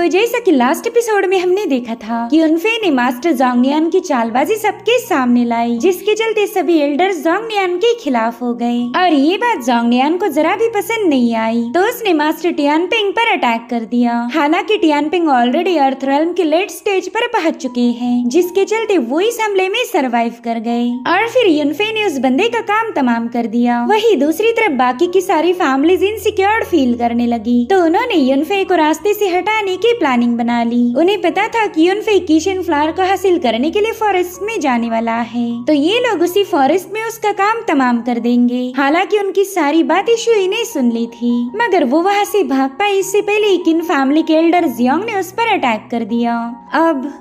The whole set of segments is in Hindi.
जैसा कि लास्ट एपिसोड में हमने देखा था कि युनफे ने मास्टर जोंगनियान की चालबाजी सबके सामने लाई, जिसके चलते सभी एल्डर्स जोंगनियान के खिलाफ हो गए और ये बात जोंगनियान को जरा भी पसंद नहीं आई, तो उसने मास्टर टियानपिंग पर अटैक कर दिया। हालांकि टियानपिंग ऑलरेडी अर्थ रेल्म के लेट स्टेज पर पहुंच चुके हैं, जिसके चलते वो इस हमले में सरवाइव कर गए और फिर युनफे ने उस बंदे का काम तमाम कर दिया। वही दूसरी तरफ बाकी की सारी फैमिलीज इनसिक्योर फील करने लगी, तो उन्होंने युनफे को रास्ते से हटाने की प्लानिंग बना ली। उन्हें पता था कि युनफे कीशन फ्लावर को हासिल करने के लिए फॉरेस्ट में जाने वाला है, तो ये लोग उसी फॉरेस्ट में उसका काम तमाम कर देंगे। हालांकि उनकी सारी बातें शुई ने सुन ली थी, मगर वो वहाँ से भाग पाई इससे पहले किन फैमिली के एल्डर जियोंग ने उस पर अटैक कर दिया। अब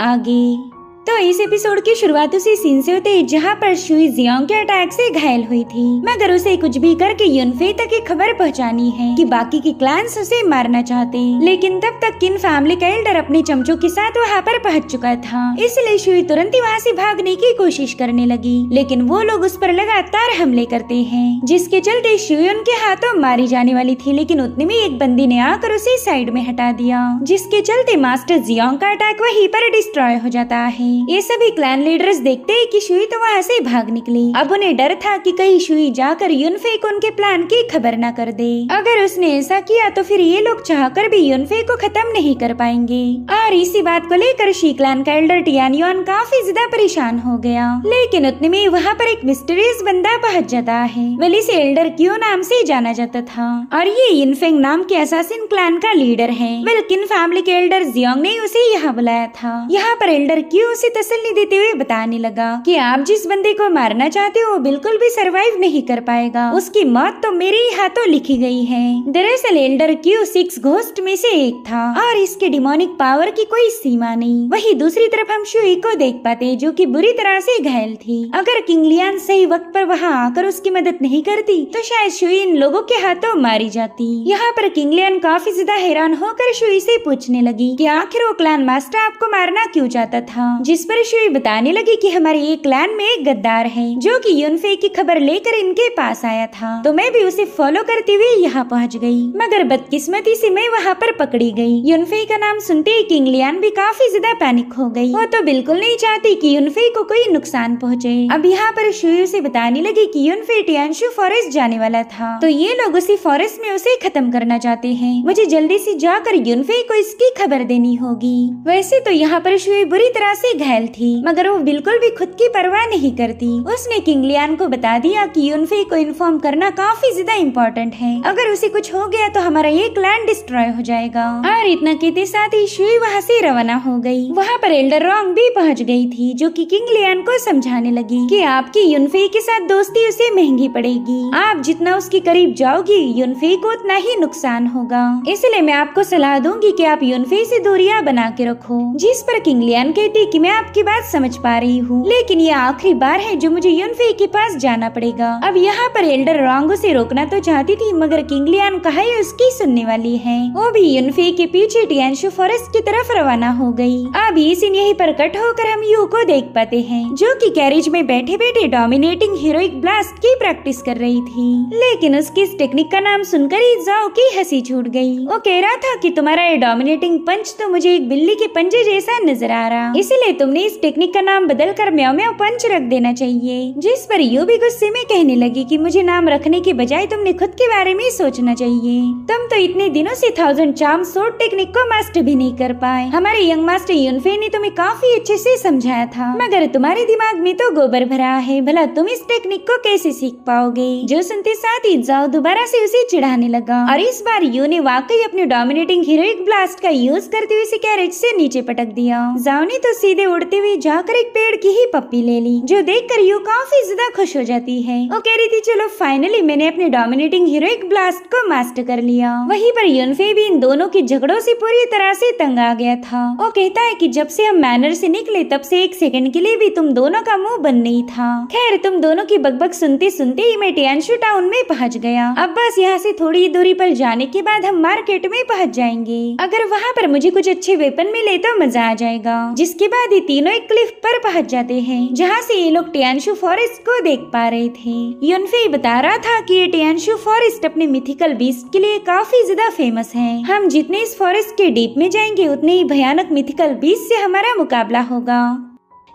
आगे तो इस एपिसोड की शुरुआत उसी सीन से होती है जहाँ पर शुई जियोंग के अटैक से घायल हुई थी, मगर उसे कुछ भी करके युनफे तक ये खबर पहुँचानी है कि बाकी के क्लैंस उसे मारना चाहते, लेकिन तब तक किन फैमिली का एल्डर अपने चमचों के साथ वहाँ पर पहुँच चुका था। इसलिए शुई तुरंत ही वहाँ से भागने की कोशिश करने लगी, लेकिन वो लोग उस पर लगातार हमले करते हैं, जिसके चलते शुई उनके हाथों मारी जाने वाली थी, लेकिन उतने में एक बंदी ने आकर उसे साइड में हटा दिया, जिसके चलते मास्टर जियोंग का अटैक वहीं पर डिस्ट्रॉय हो जाता है। ये सभी क्लैन लीडर्स देखते हैं कि शुई तो वहाँ से भाग निकली। अब उन्हें डर था कि कहीं शुई जाकर युनफे को उनके प्लान की खबर न कर दे। अगर उसने ऐसा किया तो फिर ये लोग चाहकर भी युनफे को खत्म नहीं कर पाएंगे। और इसी बात को लेकर शी क्लैन का एल्डर टियानयुआन काफी ज्यादा परेशान हो गया, लेकिन उतने में वहाँ पर एक मिस्टीरियस बंदा पहुँच जाता है। वेल इसे एल्डर क्यों नाम से जाना जाता था और ये यिनफेंग नाम के असासिन क्लैन का लीडर है। वेल किन फैमिली के एल्डर जियोंग ने उसे यहाँ बुलाया था। यहाँ पर एल्डर क्यों उसे तसल्ली देते हुए बताने लगा कि आप जिस बंदे को मारना चाहते हो वो बिल्कुल भी सरवाइव नहीं कर पाएगा, उसकी मौत तो मेरे ही हाथों लिखी गई है। दरअसल एल्डर क्यू 6 घोस्ट में से एक था और इसके डिमोनिक पावर की कोई सीमा नहीं। वही दूसरी तरफ हम शुई को देख पाते जो कि बुरी तरह से घायल थी। अगर किंग लियान सही वक्त पर वहाँ आकर उसकी मदद नहीं करती तो शायद शुई इन लोगों के हाथों मारी जाती। यहाँ पर किंग लियान काफी ज्यादा हैरान होकर शुई से पूछने लगी कि आखिर वो क्लैन मास्टर आपको मारना क्यों चाहता था, जिस पर शुई बताने लगी कि हमारे एक क्लैन में एक गद्दार है जो कि युनफे की खबर लेकर इनके पास आया था, तो मैं भी उसे फॉलो करते हुए यहाँ पहुँच गई, मगर बदकिस्मती से मैं वहाँ पर पकड़ी गई। युनफे का नाम सुनते ही किंग लियान भी काफी ज्यादा पैनिक हो गई। वो तो बिल्कुल नहीं चाहती कि युनफे को कोई नुकसान पहुँचे। अब यहाँ पर शुई उसे बताने लगी कि युनफे टियानशु फॉरेस्ट जाने वाला था, तो ये लोग उसी फॉरेस्ट में उसे खत्म करना चाहते हैं। मुझे जल्दी से जाकर युनफे को इसकी खबर देनी होगी। वैसे तो यहाँ पर शुई बुरी तरह से घायल थी, मगर वो बिल्कुल भी खुद की परवाह नहीं करती। उसने किंग लियान को बता दिया कि युनफे को इन्फॉर्म करना काफी ज्यादा इम्पोर्टेंट है, अगर उसे कुछ हो गया तो हमारा ये क्लैन डिस्ट्रॉय हो जाएगा। और इतना कहते साथ ही शुई वहाँ से रवाना हो गई। वहाँ पर एल्डर रोंग भी पहुँच गई थी, जो कि किंग लियान को समझाने लगी कि आपकी युनफे के साथ दोस्ती उसे महंगी पड़ेगी। आप जितना उसके करीब जाओगी युनफे को उतना ही नुकसान होगा, इसलिए मैं आपको सलाह दूंगी कि आप युनफे से दूरियां बना के रखो। जिस पर किंग लियान कहती कि मैं आपकी बात समझ पा रही हूँ, लेकिन ये आखिरी बार है जो मुझे युनफे के पास जाना पड़ेगा। अब यहाँ पर एल्डर रोंग उसे रोकना तो चाहती थी, मगर किंग लियान कहा ये उसकी सुनने वाली है। वो भी युनफे के पीछे टियानशु फॉरेस्ट की तरफ रवाना हो गई। अब ये सीन यहीं पर कट होकर हम यू को देख पाते हैं, जो कि कैरेज में बैठे बैठे डोमिनेटिंग हीरोइक ब्लास्ट की प्रैक्टिस कर रही थी, लेकिन उसकी इस टेक्निक का नाम सुनकर ही जाओ की हंसी छूट गई। वो कह रहा था कि तुम्हारा ये डोमिनेटिंग पंच तो मुझे एक बिल्ली के पंजे जैसा नजर आ रहा, इसलिए तुमने इस टेक्निक का नाम बदलकर म्याओ म्याओ पंच रख देना चाहिए। जिस पर यू भी गुस्से में कहने लगी कि मुझे नाम रखने के बजाय तुमने खुद के बारे में सोचना चाहिए। तुम तो इतने दिनों से 1000 चार्म सोर्ड टेक्निक को मास्टर भी नहीं कर पाए। हमारे यंग मास्टर युनफे ने तुम्हें काफी अच्छे से समझाया था, मगर तुम्हारे दिमाग में तो गोबर भरा है, भला तुम इस टेक्निक को कैसे सीख पाओगे। जो सुनते साथ ही जाओ दोबारा से उसे चिढ़ाने लगा, और इस बार यू ने वाकई अपने डोमिनेटिंग हीरोइक ब्लास्ट का यूज करते हुए इसे कैरेज से नीचे पटक दिया। जाओ ने तो सीधे उड़ते हुए जाकर एक पेड़ की ही पप्पी ले ली, जो देखकर यू काफी ज्यादा खुश हो जाती है। वो कह रही थी चलो फाइनली मैंने अपने डोमिनेटिंग हीरोइक ब्लास्ट को मास्टर कर लिया। वहीं पर युनफे भी इन दोनों के झगड़ों से पूरी तरह से तंग आ गया था। वो कहता है कि जब से हम मैनर से निकले तब से एक सेकंड के लिए भी तुम दोनों का मुंह बंद नहीं था। खैर तुम दोनों की बकबक सुनते सुनते ही मैं टियानशु टाउन में पहुंच गया। अब बस यहाँ से थोड़ी दूरी पर जाने के बाद हम मार्केट में पहुंच जाएंगे। अगर वहाँ पर मुझे कुछ अच्छे वेपन मिले तो मजा आ जाएगा। जिसके बाद भी तीनों एक क्लिफ पर पहुंच जाते हैं जहाँ से ये लोग टियानशु फॉरेस्ट को देख पा रहे थे। युनफे बता रहा था कि ये टियानशु फॉरेस्ट अपने मिथिकल बीस्ट के लिए काफी ज्यादा फेमस है। हम जितने इस फॉरेस्ट के डीप में जाएंगे उतने ही भयानक मिथिकल बीस्ट से हमारा मुकाबला होगा।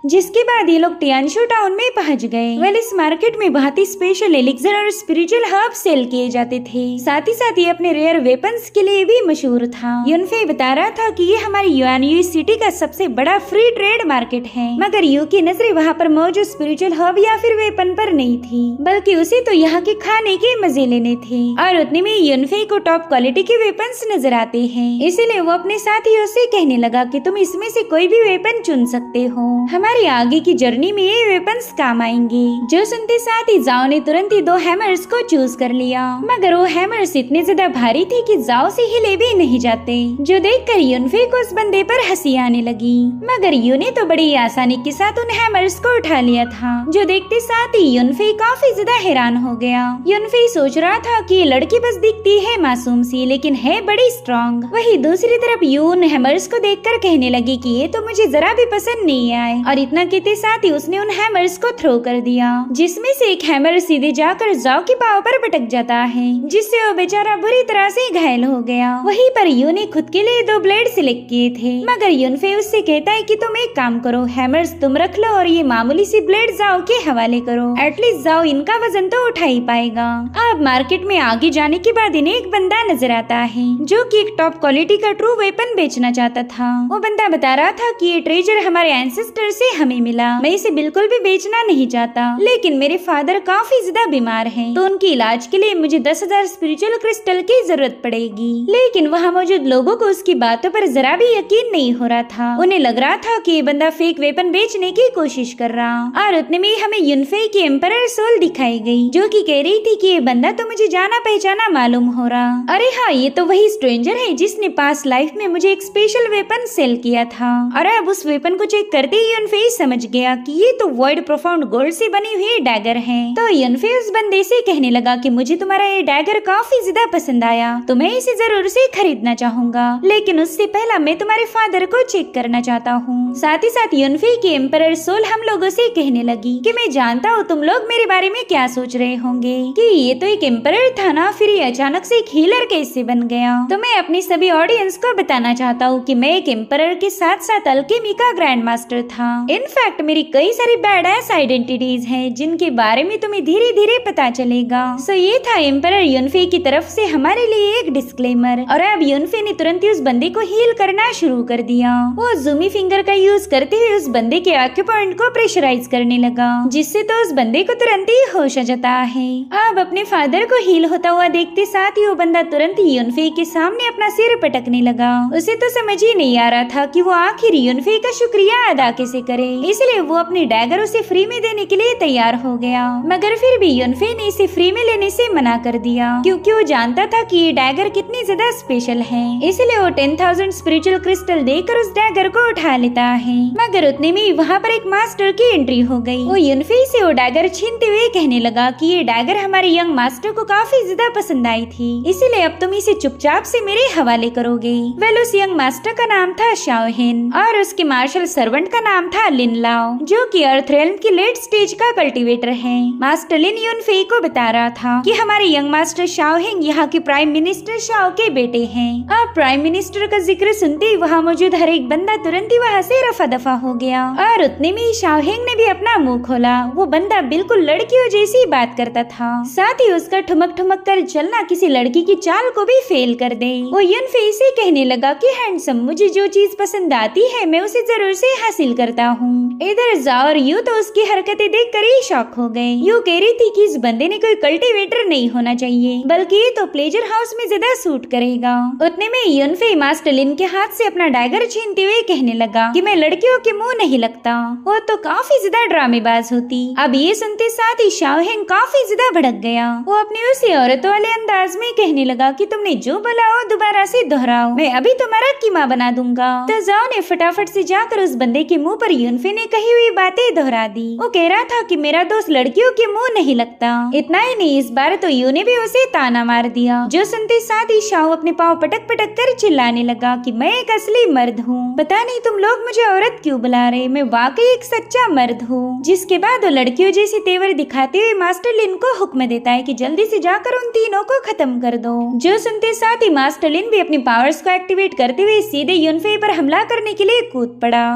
जिसके बाद ये लोग टियानशु टाउन में पहुंच गए। वेल इस मार्केट में बहुत ही स्पेशल एलिक्सर और स्पिरिचुअल हर्ब सेल किए जाते थे। साथ ही साथ ये अपने रेयर वेपन्स के लिए भी मशहूर था। युनफे बता रहा था कि ये हमारी युआनयू सिटी का सबसे बड़ा फ्री ट्रेड मार्केट है, मगर यू की नजरें वहाँ पर मौजूद स्पिरिचुअल हर्ब या फिर वेपन पर नहीं थी, बल्कि उसे तो यहाँ के खाने के मजे लेने थे। और उतने में युनफे को टॉप क्वालिटी के वेपन्स नजर आते हैं, इसीलिए वो अपने साथियों से कहने लगा कि तुम इसमें से कोई भी वेपन चुन सकते हो, हमारी आगे की जर्नी में ये वेपन्स काम आएंगे। जो सुनते साथ ही जाओ ने तुरंत ही 2 हैमर्स को चूज कर लिया, मगर वो हैमर्स इतने ज्यादा भारी थे कि जाओ से हिले भी नहीं जाते। जो देखकर युनफे को उस बंदे पर हंसी आने लगी, मगर यू ने तो बड़ी आसानी के साथ उन हैमर्स को उठा लिया था। जो देखते साथ ही युनफे काफी ज्यादा हैरान हो गया। युनफे सोच रहा था कि ये लड़की बस दिखती है मासूम सी, लेकिन है बड़ी स्ट्रॉन्ग। वही दूसरी तरफ यू उन हैमर्स को देखकर कहने लगी कि ये तो मुझे जरा भी पसंद नहीं आए, और इतना कहते साथ ही उसने उन हैमर्स को थ्रो कर दिया, जिसमें से एक हैमर सीधे जाकर जाओ के पाँव पर भटक जाता है, जिससे वो बेचारा बुरी तरह से घायल हो गया। वहीं पर यू ने खुद के लिए 2 ब्लेड सिलेक्ट किए थे, मगर युनफे उससे कहता है कि तुम एक काम करो, हैमर्स तुम रख लो और ये मामूली सी ब्लेड जाओ के हवाले करो, एटलीस्ट जाओ इनका वजन तो उठा ही पाएगा। अब मार्केट में आगे जाने के बाद इन्हें एक बंदा नजर आता है जो कि एक टॉप क्वालिटी का ट्रू वेपन बेचना चाहता था। वो बंदा बता रहा था कि ये ट्रेजर हमारे एंसेस्टर से हमें मिला, मैं इसे बिल्कुल भी बेचना नहीं चाहता, लेकिन मेरे फादर काफी ज्यादा बीमार हैं, तो उनके इलाज के लिए मुझे 10,000 स्पिरिचुअल क्रिस्टल की जरूरत पड़ेगी। लेकिन वहाँ मौजूद लोगों को उसकी बातों पर जरा भी यकीन नहीं हो रहा था। उन्हें लग रहा था कि ये बंदा फेक वेपन बेचने की कोशिश कर रहा। और उतने में हमें युनफे की एम्परर सोल दिखाई गई, जो कि कह रही थी कि ये बंदा तो मुझे जाना पहचाना मालूम हो रहा। अरे हाँ, ये तो वही स्ट्रेंजर है जिसने पास्ट लाइफ में मुझे एक स्पेशल वेपन सेल किया था। और अब उस वेपन को चेक करते ही युनफे समझ गया कि ये तो वॉइड प्रोफाउंड गोल्ड से बनी हुई डैगर है। तो युनफे उस बंदे से कहने लगा कि मुझे तुम्हारा ये डैगर काफी ज्यादा पसंद आया, तो मैं इसे जरूर से खरीदना चाहूंगा, लेकिन उससे पहला मैं तुम्हारे फादर को चेक करना चाहता हूँ। साथ ही साथ युनफे की एम्परर सोल हम लोगों से कहने लगी कि मैं जानता हूँ तुम लोग मेरे बारे में क्या सोच रहे होंगे कि ये तो एक एम्परर था ना, फिर ये अचानक से एक हीलर कैसे बन गया। तो मैं अपनी सभी ऑडियंस को बताना चाहता हूँ कि मैं एक एम्परर के साथ साथ अल्केमी का ग्रैंड मास्टर था। इनफैक्ट मेरी कई सारी बैड एस आइडेंटिटीज हैं जिनके बारे में तुम्हें धीरे धीरे पता चलेगा। सो ये था एम्परर युनफे की तरफ से हमारे लिए एक डिस्क्लेमर। और अब युनफे ने तुरंत ही उस बंदे को हील करना शुरू कर दिया। वो जूमी फिंगर का यूज करते हुए उस बंदे के एक्यूपॉइंट को प्रेशराइज करने लगा, जिससे तो उस बंदे को तुरंत ही होश आ जाता है। अब अपने फादर को हील होता हुआ देखते साथ ही वो बंदा तुरंत ही युनफे के सामने अपना सिर पटकने लगा। उसे तो समझ ही नहीं आ रहा था कि वो आखिर युनफे का शुक्रिया अदा कैसे करे, इसलिए वो अपनी डैगर उसे फ्री में देने के लिए तैयार हो गया। मगर फिर भी युनफे ने इसे फ्री में लेने से मना कर दिया, क्योंकि वो जानता था कि ये डैगर कितनी ज्यादा स्पेशल है। इसलिए वो 10,000 स्पिरिचुअल क्रिस्टल देकर उस डैगर को उठा लेता है। मगर उतने में वहाँ पर एक मास्टर की एंट्री हो गई। वो युनफे से वो डैगर छीनते हुए कहने लगा कि ये डैगर हमारे यंग मास्टर को काफी ज्यादा पसंद आई थी, इसलिए अब तुम इसे चुपचाप से मेरे हवाले करोगे। वेल उस यंग मास्टर का नाम था शाओहेन और उसके मार्शल सर्वेंट का नाम था लिन लाओ, जो कि अर्थ रेल्म की लेट स्टेज का कल्टीवेटर है। मास्टर लिन युनफे को बता रहा था कि हमारे यंग मास्टर शाओहेंग यहाँ के प्राइम मिनिस्टर शाओ के बेटे हैं। अब प्राइम मिनिस्टर का जिक्र सुनते ही वहाँ मौजूद हर एक बंदा तुरंत ही वहाँ से रफा दफा हो गया। और उतने में ही शाओहेंग ने भी अपना मुंह खोला। वो बंदा बिल्कुल लड़कियों जैसी बात करता था, साथ ही उसका ठुमक ठुमक कर चलना किसी लड़की की चाल को भी फेल कर दे। वो युनफे से कहने लगा कि हैंडसम, मुझे जो चीज पसंद आती है मैं उसे जरूर से हासिल करता हूँ। इधर जाओ और यू तो उसकी हरकतें देखकर ही शॉक हो गए। यू कह रही थी कि इस बंदे ने कोई कल्टीवेटर नहीं होना चाहिए, बल्कि ये तो प्लेजर हाउस में ज्यादा सूट करेगा। उतने में युनफे मास्टर लिन के हाथ से अपना डैगर छीनते हुए कहने लगा कि मैं लड़कियों के मुंह नहीं लगता, वो तो काफी ज्यादा ड्रामेबाज होती। अब ये सुनते साथ ही शाओहेंग काफी ज्यादा भड़क गया। वो अपने उसी औरत वाले अंदाज में कहने लगा कि तुमने जो बोला हो दोबारा से दोहराओ, मैं अभी तुम्हारा कीमा बना दूंगा। तो जाओ ने फटाफट से जाकर उस बंदे के मुंह पर यूनफे ने कही हुई बातें दोहरा दी। वो कह रहा था कि मेरा दोस्त लड़कियों के मुंह नहीं लगता। इतना ही नहीं, इस बार तो यू ने भी उसे ताना मार दिया, जो सुनते साथ ही शाओ अपने पाँव पटक पटक कर चिल्लाने लगा कि मैं एक असली मर्द हूँ। पता नहीं तुम लोग मुझे औरत क्यों बुला रहे, मैं वाकई एक सच्चा मर्द हूँ। जिसके बाद वो लड़कियों जैसी तेवर दिखाते हुए मास्टर लिन को हुक्म देता है कि जल्दी से जाकर उन तीनों को खत्म कर दो। जो सुनते साथ ही मास्टर लिन भी अपनी पावर्स को एक्टिवेट करते हुए सीधे यूनफे पर हमला करने के लिए कूद पड़ा।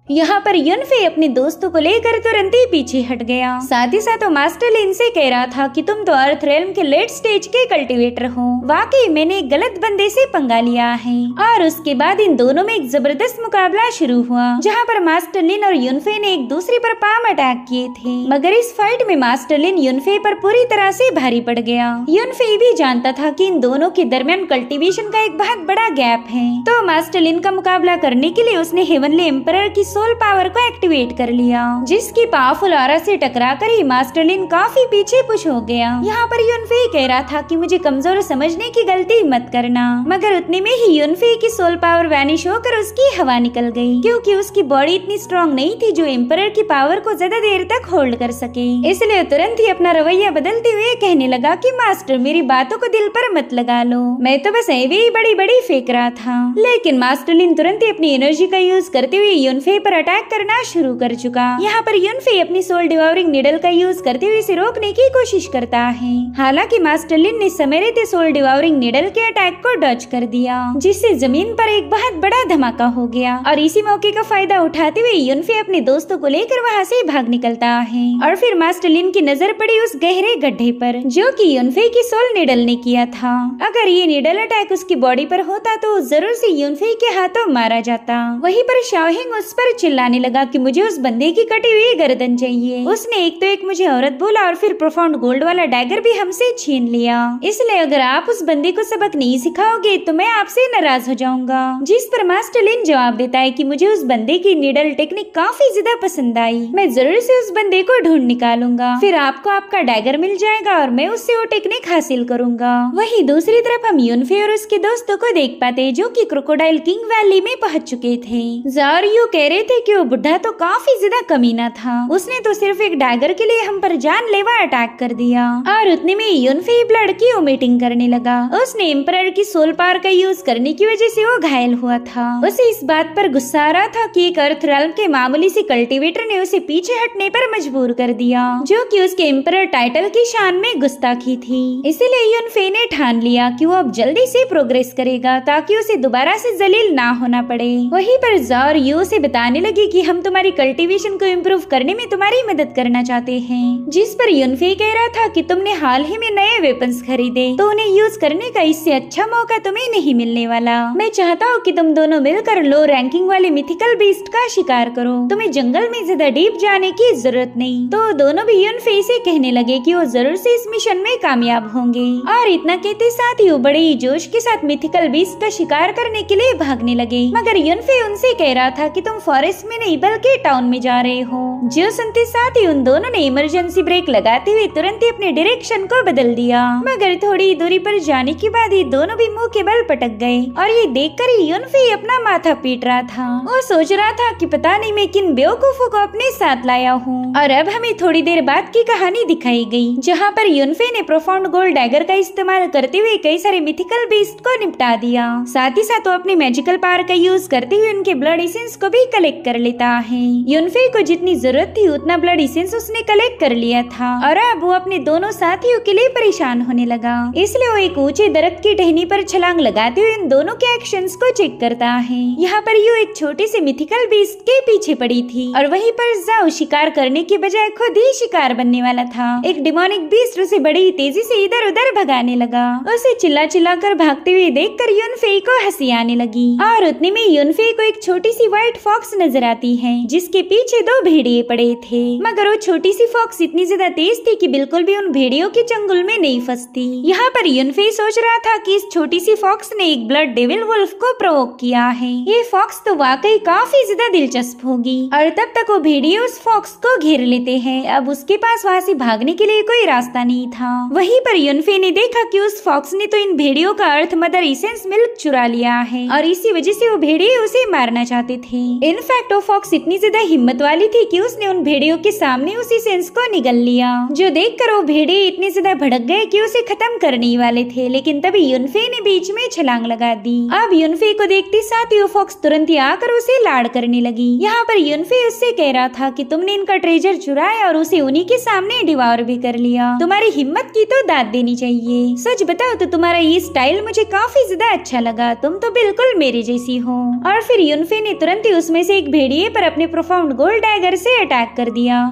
यहाँ पर यूनफे अपने दोस्तों को लेकर तुरंत ही पीछे हट गया। साथ ही साथ वो मास्टर लिन से कह रहा था कि तुम तो अर्थ रेल्म के लेट स्टेज के कल्टीवेटर हो, वाकई मैंने एक गलत बंदे से पंगा लिया है। और उसके बाद इन दोनों में एक जबरदस्त मुकाबला शुरू हुआ, जहाँ पर मास्टर लिन और यूनफे ने एक दूसरे पर पाम अटैक किए थे। मगर इस फाइट में मास्टर लिन यूनफे पर पूरी तरह से भारी पड़ गया। यूनफे भी जानता था कि इन दोनों के दरमियान कल्टीवेशन का एक बहुत बड़ा गैप है, तो मास्टर लिन का मुकाबला करने के लिए उसने हेवनली एम्परर की सोल पावर को एक्टिवेट कर लिया, जिसकी पावरफुल ऑरा से टकराकर ही मास्टर लिन काफी पीछे पुश हो गया। यहाँ पर यूनफे कह रहा था कि मुझे कमजोर समझने की गलती मत करना, मगर उतने में ही यूनफे की सोल पावर वैनिश होकर उसकी हवा निकल गई, क्योंकि उसकी बॉडी इतनी स्ट्रॉन्ग नहीं थी जो एम्परर की पावर को ज्यादा देर तक होल्ड कर सके। इसलिए तुरंत ही अपना रवैया बदलते हुए कहने लगा कि मास्टर मेरी बातों को दिल पर मत लगा लो, मैं तो बस ऐवे ही बड़ी बड़ी फेंक रहा था। लेकिन मास्टर लिन तुरंत ही अपनी एनर्जी का यूज करते हुए यूनफे पर अटैक करना शुरू कर चुका। यहाँ पर यूनफे अपनी सोल डिवावरिंग नीडल का यूज करते हुए इसे रोकने की कोशिश करता है। हालांकि मास्टर लिन ने समय रहते सोल डिवावरिंग नीडल के अटैक को डॉज कर दिया, जिससे जमीन पर एक बहुत बड़ा धमाका हो गया। और इसी मौके का फायदा उठाते हुए यूनफे अपने दोस्तों को लेकर वहाँ से भाग निकलता है। और फिर मास्टर लिन की नजर पड़ी उस गहरे गड्ढे पर, जो कि यूनफे की सोल नीडल ने किया था। अगर ये नीडल अटैक उसकी बॉडी पर होता तो जरूर से यूनफे के हाथों मारा जाता। वहीं पर शाओहिंग उस पर चिल्लाने लगा कि मुझे उस बंदे की कटी हुई गर्दन चाहिए। उसने एक तो एक मुझे औरत बोला और फिर प्रोफाउंड गोल्ड वाला डैगर भी हमसे छीन लिया। इसलिए अगर आप उस बंदे को सबक नहीं सिखाओगे तो मैं आपसे नाराज हो जाऊंगा। जिस पर मास्टर लिन जवाब देता है कि मुझे उस बंदे की नीडल टेक्निक काफी ज्यादा पसंद आई, मैं जरूर से उस बंदे को ढूंढ निकालूंगा, फिर आपको आपका डैगर मिल जाएगा और मैं उससे वो टेक्निक हासिल करूंगा। वहीं दूसरी तरफ हम यूनफे और उसके दोस्तों को देख पाते, जो कि क्रोकोडाइल किंग वैली में पहुंच चुके थे। ज़ारियो कह रहे थे कि वो बुढ़ा तो काफी ज्यादा कमीना था, उसने तो सिर्फ एक डैगर के लिए हम पर जानलेवा अटैक कर दिया। और उतने में यूनफे ब्लड की वोमिटिंग करने लगा। उसने एम्परर की सोल पावर का यूज करने की वजह से वो घायल हुआ था। उसे इस बात पर गुस्सा आ रहा था कि एक अर्थ रेल्म के मामूली से कल्टीवेटर ने उसे पीछे हटने पर मजबूर कर दिया, जो कि उसके एम्परर टाइटल की शान में गुस्ताखी थी। इसीलिए यूनफे ने ठान लिया कि वो अब जल्दी से प्रोग्रेस करेगा, ताकि उसे दोबारा से जलील ना होना पड़े। वहीं पर ज़ारियो से बताने लगी कि हम तुम्हारी कल्टीवेशन को इम्प्रूव करने में तुम्हारी मदद करना चाहते हैं। जिस पर यूनफे कह रहा था कि तुमने हाल ही में नए वेपन्स खरीदे, तो उन्हें यूज करने का इससे अच्छा मौका तुम्हें नहीं मिलने वाला। मैं चाहता हूँ कि तुम दोनों मिलकर लो रैंकिंग वाले मिथिकल बीस्ट का शिकार करो, तुम्हें जंगल में ज्यादा डीप जाने की जरूरत नहीं। तो दोनों भी यूनफे से कहने लगे कि वो जरूर से इस मिशन में कामयाब होंगे। और इतना कहते साथ ही वो बड़े ही जोश के साथ मिथिकल बीस्ट का शिकार करने के लिए भागने लगे। मगर यूनफे उनसे कह रहा था कि तुम फॉरेस्ट में नहीं बल्कि टाउन में जा रहे हो। जो सुनते साथ ही उन दोनों ने इमरजेंसी ब्रेक लगाते हुए तुरंत ही अपने डायरेक्शन को बदल दिया। मगर थोड़ी दूरी पर जाने के बाद ये दोनों भी मुंह के बल पटक गए। और ये देखकर यूनफे अपना माथा पीट रहा था। वो सोच रहा था कि पता नहीं मैं किन बेवकूफों को अपने साथ लाया हूँ। और अब हमें थोड़ी देर बाद की कहानी दिखाई गई, जहाँ पर यूनफे ने प्रोफाउंड गोल्ड डैगर का इस्तेमाल करते हुए कई सारे मिथिकल बीस्ट को निपटा दिया। साथ ही साथ वो अपनी मैजिकल पावर का यूज करते हुए उनके ब्लड एसेंस को भी कलेक्ट कर लेता है। यूनफे को जितनी जरूरत थी उतना ब्लड एसेंस उसने कलेक्ट कर लिया था। और अब वो अपने दोनों साथियों के लिए परेशान होने लगा। इसलिए वो एक ऊंचे दरख्त की टहनी पर छलांग लगाते हुए इन दोनों के एक्शंस को चेक करता है। यहाँ पर यू एक छोटे से मिथिकल बीस्ट के पीछे पड़ी थी और वहीं पर जाओ शिकार करने के बजाय खुद ही शिकार बनने वाला था। एक डिमोनिक बीस्ट उसे बड़ी तेजी से इधर उधर भगाने लगा। उसे चिल्ला चिल्ला कर भागते हुए देखकर यूनफे को हंसी आने लगी। और उतने में यूनफे को एक छोटी सी व्हाइट फॉक्स नजर आती है, जिसके पीछे दो भेड़िए पड़े थे। मगर वो छोटी सी फॉक्स इतनी ज्यादा तेज थी कि बिल्कुल भी उन भेड़ियों के चंगुल में नहीं फंसती। यहाँ पर यूनफे सोच रहा था कि इस छोटी सी फॉक्स ने एक ब्लड डेविल वुल्फ को प्रोवोक किया है। ये फॉक्स तो वाकई काफी ज्यादा दिलचस्प होगी। और तब तक वो भेड़िए उस फॉक्स को घेर लेते हैं। अब उसके पास वहाँ से भागने के लिए कोई रास्ता नहीं था। वहीं पर यूनफे ने देखा कि उस फॉक्स ने तो इन भेड़ियों का अर्थ मदर एसेंस मिल्क चुरा लिया है और इसी वजह से वो भेड़िए उसे मारना चाहते थे। इन इनफैक्ट वो फॉक्स इतनी ज्यादा हिम्मत वाली थी कि उसने उन भेड़ियों के सामने उसी सेंस को निगल लिया, जो देखकर वो भेड़िए इतने ज्यादा भड़क गए कि उसे खत्म करने ही वाले थे। लेकिन तभी युनफे ने बीच में छलांग लगा दी। अब युनफे को देखते साथ ही वो फॉक्स तुरंत ही आकर उसे लाड़ करने लगी। यहाँ पर युनफे उससे कह रहा था कि तुमने इनका ट्रेजर चुराया और उसे उन्हीं के सामने डिवोर भी कर लिया। तुम्हारी हिम्मत की तो दाद देनी चाहिए। सच बताओ तो तुम्हारा ये स्टाइल मुझे काफी ज्यादा अच्छा लगा, तुम तो बिल्कुल मेरे जैसी हो। और फिर युनफे ने तुरंत ही उसमें से एक भेड़िए पर अपने प्रोफाउंड गोल्ड डैगर से अटैक कर दिया,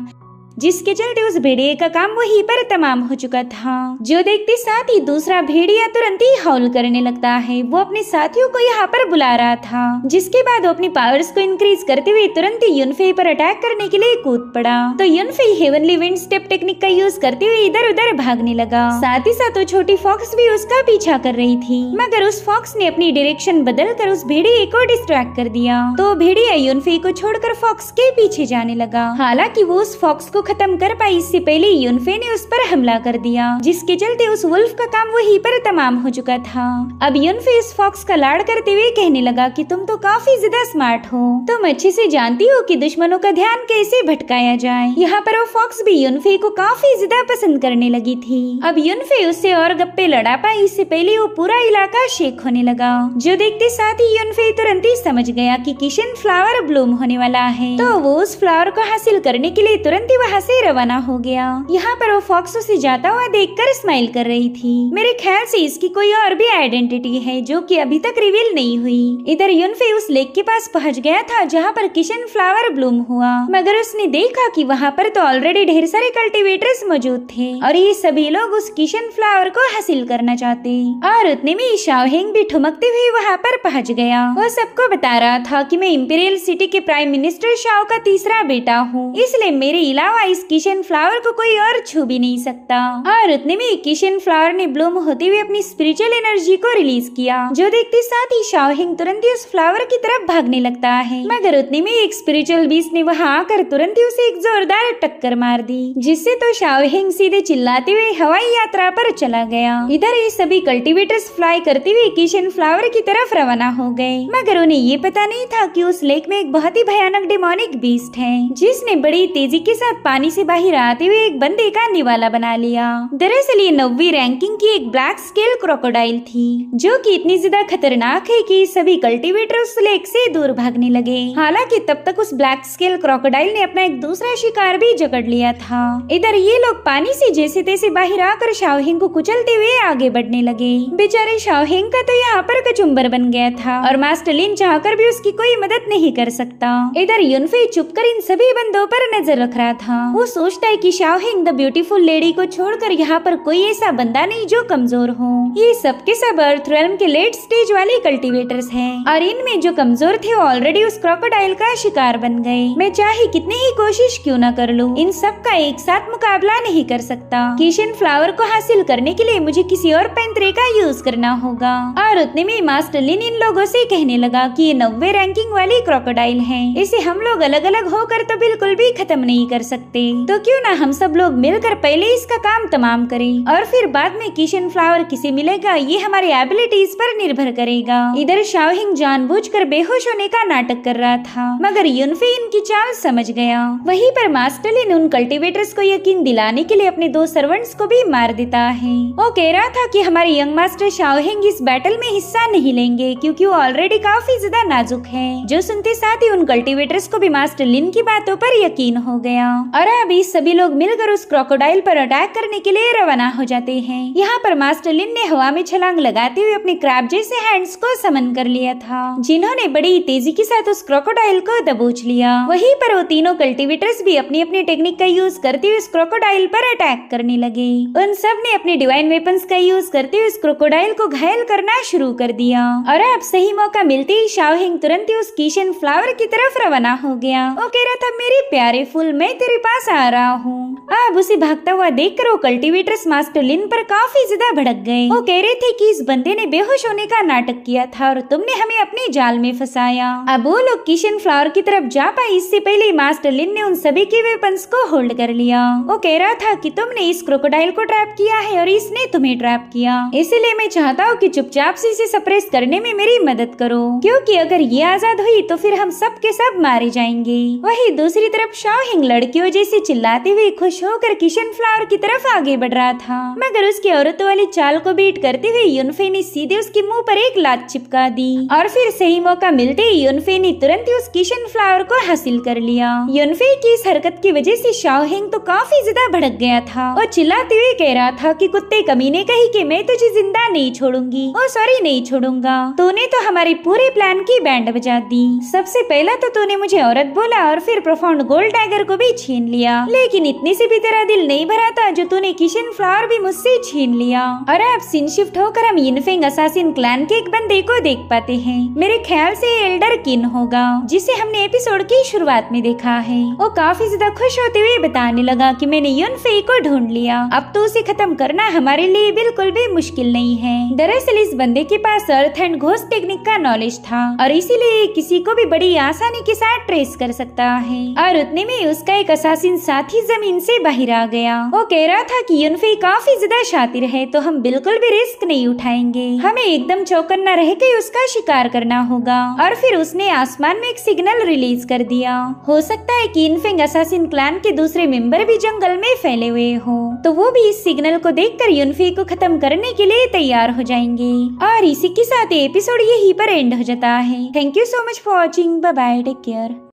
जिसके चलते उस भेड़िए का काम वहीं पर तमाम हो चुका था। जो देखते साथ ही दूसरा भेड़िया तुरंत ही हाउल करने लगता है। वो अपने साथियों को यहाँ पर बुला रहा था, जिसके बाद वो अपनी पावर्स को इंक्रीज करते हुए तुरंत ही युनफे पर अटैक करने के लिए कूद पड़ा। तो युनफे हेवनली विंड स्टेप टेक्निक का यूज करते हुए इधर उधर भागने लगा। साथ ही साथ वो छोटी फॉक्स भी उसका पीछा कर रही थी, मगर उस फॉक्स ने अपनी डायरेक्शन बदल कर उस भेड़िए को डिस्ट्रैक्ट कर दिया। तो भेड़िया युनफे को छोड़कर फॉक्स के पीछे जाने लगा। हालांकि वो उस फॉक्स को खत्म कर पाई इससे पहले युनफे ने उस पर हमला कर दिया, जिसके चलते उस वुल्फ का काम वहीं पर तमाम हो चुका था। अब युनफे उस फॉक्स का लाड़ करते हुए कहने लगा कि तुम तो काफी ज्यादा स्मार्ट हो, तुम अच्छे से जानती हो कि दुश्मनों का ध्यान कैसे भटकाया जाए। यहाँ पर वो फॉक्स भी युनफे को काफी ज्यादा पसंद करने लगी थी। अब युनफे उससे और गप्पे लड़ा पाई इससे पहले वो पूरा इलाका शेक होने लगा, जो देखते साथ ही युनफे तुरंत ही समझ गया कि किशन फ्लावर ब्लूम होने वाला है। तो वो उस फ्लावर को हासिल करने के लिए तुरंत ही वहाँ से रवाना हो गया। यहाँ पर वो फॉक्स उसे जाता हुआ देखकर स्माइल कर रही थी। मेरे ख्याल से इसकी कोई और भी आइडेंटिटी है जो कि अभी तक रिवील नहीं हुई। इधर युनफे उस लेक के पास पहुँच गया था जहाँ पर किशन फ्लावर ब्लूम हुआ, मगर उसने देखा कि वहाँ पर तो ऑलरेडी ढेर सारे कल्टीवेटर्स मौजूद थे और ये सभी लोग उस किशन फ्लावर को हासिल करना चाहते। और उतने में शाओहेंग भी ठुमकते हुए वहाँ पर पहुँच गया। वो सबको बता रहा था कि मैं इंपीरियल सिटी के प्राइम मिनिस्टर शाओ का तीसरा बेटा हूँ, इसलिए मेरे अलावा इस किशन फ्लावर को कोई और छू भी नहीं सकता। और उतने में किशन फ्लावर ने ब्लूम होते हुए अपनी स्पिरिचुअल एनर्जी को रिलीज किया, जो देखते साथ ही शाओहेंग तुरंत ही उस फ्लावर की तरफ भागने लगता है। मगर उतने में एक स्पिरिचुअल बीस्ट ने वहां आकर तुरंत ही उसे एक जोरदार टक्कर मार दी, जिससे तो शाओहेंग सीधे चिल्लाते हुए हवाई यात्रा पर चला गया। इधर ये सभी कल्टीवेटर्स फ्लाई करते हुए किशन फ्लावर की तरफ रवाना हो गए, मगर उन्हें ये पता नहीं था कि उस लेक में एक बहुत ही भयानक डेमोनिक बीस्ट है, जिसने बड़ी तेजी के साथ पानी से बाहर आते हुए एक बंदे का निवाला बना लिया। दरअसल ये 9वीं रैंकिंग की एक ब्लैक स्केल क्रोकोडाइल थी, जो कि इतनी ज्यादा खतरनाक है कि सभी कल्टीवेटर उस लेक से दूर भागने लगे। हालांकि तब तक उस ब्लैक स्केल क्रोकोडाइल ने अपना एक दूसरा शिकार भी जकड़ लिया था। इधर ये लोग पानी से जैसे तैसे बाहर आकर शाओहेंग को कुचलते हुए आगे बढ़ने लगे। बेचारे शाओहेंग का तो यहाँ पर कचुम्बर बन गया था और मास्टर लिन चाहकर भी उसकी कोई मदद नहीं कर सकता। इधर युनफे चुपकर इन सभी बंदों पर नजर रख रहा था। वो सोचता है कि शाओहेंग द ब्यूटीफुल लेडी को छोड़कर यहाँ पर कोई ऐसा बंदा नहीं जो कमजोर हो। ये सब के सब अर्थ रेल्म के लेट स्टेज वाले कल्टीवेटर्स हैं और इनमें जो कमजोर थे वो ऑलरेडी उस क्रोकोडाइल का शिकार बन गए। मैं चाहे कितनी ही कोशिश क्यों न कर लूं, इन सब का एक साथ मुकाबला नहीं कर सकता। किशन फ्लावर को हासिल करने के लिए मुझे किसी और पैंतरे का यूज करना होगा। और उतने में मास्टर लिन इन लोगों से कहने लगा कि ये 9वीं रैंकिंग वाली क्रोकोडाइल है, इसे हम लोग अलग अलग होकर तो बिल्कुल भी खत्म नहीं कर सकते, तो क्यों ना हम सब लोग मिलकर पहले इसका काम तमाम करें और फिर बाद में किशन फ्लावर किसे मिलेगा ये हमारी एबिलिटीज पर निर्भर करेगा। इधर शाओहेंग जानबूझकर बेहोश होने का नाटक कर रहा था, मगर युनफे इनकी चाल समझ गया। वहीं पर मास्टर लिन उन कल्टीवेटर्स को यकीन दिलाने के लिए अपने 2 सर्वेंट्स को भी मार देता है। वो कह रहा था कि हमारे यंग मास्टर शाओहेंग इस बैटल में हिस्सा नहीं लेंगे क्योंकि वो ऑलरेडी काफी ज्यादा नाजुक है। जो सुनते साथ ही उन कल्टीवेटर्स को भी मास्टर लिन की बातों पर यकीन हो गया और अभी सभी लोग मिलकर उस क्रोकोडाइल पर अटैक करने के लिए रवाना हो जाते हैं। यहाँ पर मास्टर लिन ने हवा में छलांग लगाते हुए अपने क्रैब जैसे हैंड्स को समन कर लिया था, जिन्होंने बड़ी तेजी के साथ उस क्रोकोडाइल को दबोच लिया। वहीं पर वो तीनों कल्टीवेटर्स भी अपनी अपनी टेक्निक का यूज करते हुए उस क्रोकोडाइल पर अटैक करने लगे। उन सब ने अपने डिवाइन वेपन्स का यूज करते हुए उस क्रोकोडाइल को घायल करना शुरू कर दिया और अब सही मौका मिलते ही शाओहेंग तुरंत ही उस किशन फ्लावर की तरफ रवाना हो गया। वो कह रहा था मेरे प्यारे फूल, मैं तेरे पास आ रहा हूँ। अब उसे भागता हुआ देखकर वो कल्टीवेटर्स मास्टर लिन पर काफी ज्यादा भड़क गए। वो कह रहे थे कि इस बंदे ने बेहोश होने का नाटक किया था और तुमने हमें अपने जाल में फंसाया। अब वो लोग किशन फ्लावर की तरफ जा पाए इससे पहले मास्टर लिन ने उन सभी के वेपन्स को होल्ड कर लिया। वो कह रहा था कि तुमने इस क्रोकोडाइल को ट्रैप किया है और इसने तुम्हें ट्रैप किया, इसीलिए मैं चाहता हूँ कि चुपचाप से इसे सप्रेस करने में मेरी मदद करो, क्योंकि अगर ये आजाद हुई तो फिर हम सब के सब मारे जाएंगे। वही दूसरी तरफ शाओहिंग लड़कियों जैसे चिल्लाते हुए खुश होकर किशन फ्लावर की तरफ आगे बढ़ रहा था, मगर उसकी औरतों वाली चाल को बीट करते हुए युनफे ने सीधे उसके मुंह पर एक लात चिपका दी और फिर सही मौका मिलते ही युनफे ने तुरंत ही उस किशन फ्लावर को हासिल कर लिया। युनफे की इस हरकत की वजह से शाओहिंग तो काफी ज्यादा भड़क गया था और चिल्लाते हुए कह रहा था कि कुत्ते कमीने कही कि मैं तुझे जिंदा नहीं छोड़ूंगी, ओ सॉरी नहीं छोड़ूंगा। तूने तो हमारे पूरे प्लान की बैंड बजा दी। सबसे पहला तो तूने मुझे औरत बोला और फिर प्रोफाउंड गोल्ड टाइगर को भी छीन लिया, लेकिन इतने से भी तेरा दिल नहीं भरा था जो तूने किशन फ्लावर भी मुझसे छीन लिया। और अब सीन शिफ्ट होकर हम यिनफेंग असासिन क्लैन के एक बंदे को देख पाते हैं। मेरे ख्याल से एल्डर किन होगा, जिसे हमने एपिसोड की शुरुआत में देखा है। वो काफी ज्यादा खुश होते हुए बताने लगा कि मैंने युनफे को ढूंढ लिया, अब तो उसे खत्म करना हमारे लिए बिल्कुल भी मुश्किल नहीं है। दरअसल इस बंदे के पास अर्थ एंड घोस्ट टेक्निक का नॉलेज था और इसीलिए किसी को भी बड़ी आसानी के साथ ट्रेस कर सकता है। और उतने में उसका एक असासिन साथी जमीन से बाहर आ गया। वो कह रहा था कि युनफे काफी ज्यादा शातिर है, तो हम बिल्कुल भी रिस्क नहीं उठाएंगे, हमें एकदम चौकन्ना रह के उसका शिकार करना होगा। और फिर उसने आसमान में एक सिग्नल रिलीज कर दिया। हो सकता है कि यिनफेंग असासिन क्लैन के दूसरे मेंबर भी जंगल में फैले हुए हो, तो वो भी इस सिग्नल को देखकर युनफे को खत्म करने के लिए तैयार हो जाएंगे। और इसी के साथ एपिसोड यहीं पर एंड हो जाता है। Thank you so much for watching. Bye bye, take care.